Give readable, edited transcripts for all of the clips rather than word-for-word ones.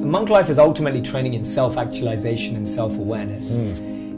monk life is ultimately training in self-actualization and self-awareness.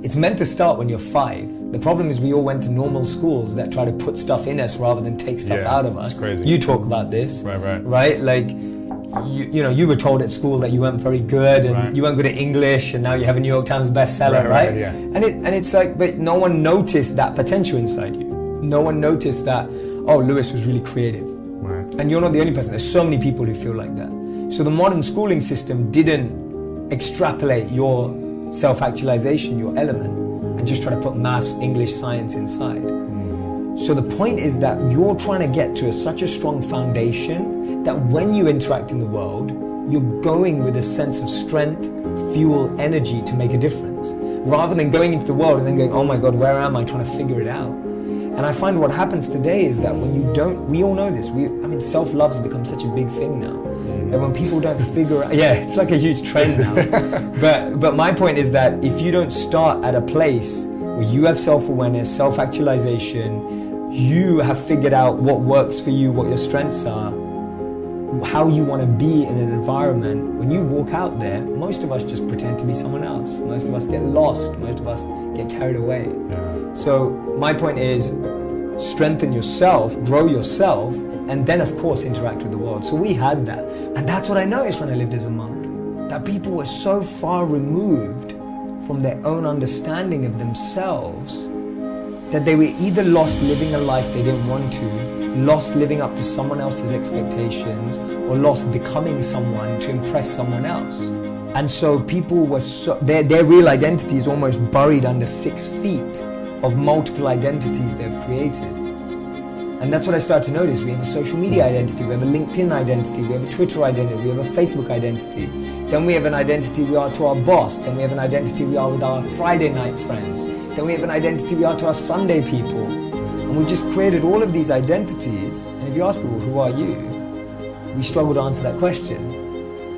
It's meant to start when you're 5. The problem is we all went to normal schools that try to put stuff in us rather than take stuff out of us. It's crazy. You talk about this, right? Like, you know, you were told at school that you weren't very good and you weren't good at English, and now you have a New York Times bestseller, right? Yeah. And it's like, but no one noticed that potential inside you. No one noticed that, oh, Lewis was really creative. Right. And you're not the only person. There's so many people who feel like that. So the modern schooling system didn't extrapolate your self-actualization, your element, and just try to put maths, English, science inside. So the point is that you're trying to get to such a strong foundation that when you interact in the world, you're going with a sense of strength, fuel, energy to make a difference, rather than going into the world and then going, oh my God, where am I, trying to figure it out. And I find what happens today is that when you don't, we all know this, self-love has become such a big thing now. And when people don't figure out, it's like a huge trend now. But my point is that if you don't start at a place where you have self-awareness, self-actualization, you have figured out what works for you, what your strengths are, how you want to be in an environment, when you walk out there, most of us just pretend to be someone else. Most of us get lost. Most of us get carried away. Yeah. So my point is, strengthen yourself, grow yourself, and then of course interact with the world. So we had that. And that's what I noticed when I lived as a monk, that people were so far removed from their own understanding of themselves that they were either lost living a life they didn't want to, lost living up to someone else's expectations, or lost becoming someone to impress someone else. And so people were their real identity is almost buried under 6 feet of multiple identities they've created. And that's what I started to notice. We have a social media identity, we have a LinkedIn identity, we have a Twitter identity, we have a Facebook identity. Then we have an identity we are to our boss. Then we have an identity we are with our Friday night friends. Then we have an identity we are to our Sunday people. And we just created all of these identities. And if you ask people, who are you? We struggle to answer that question.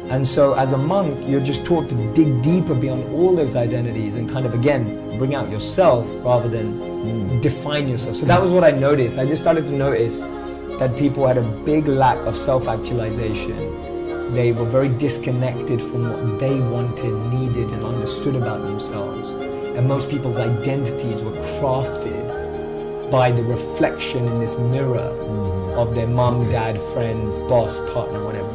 And so as a monk, you're just taught to dig deeper beyond all those identities and kind of, again, bring out yourself rather than define yourself. So that was what I noticed. I just started to notice that people had a big lack of self-actualization. They were very disconnected from what they wanted, needed, and understood about themselves. And most people's identities were crafted by the reflection in this mirror of their mom, dad, friends, boss, partner, whatever.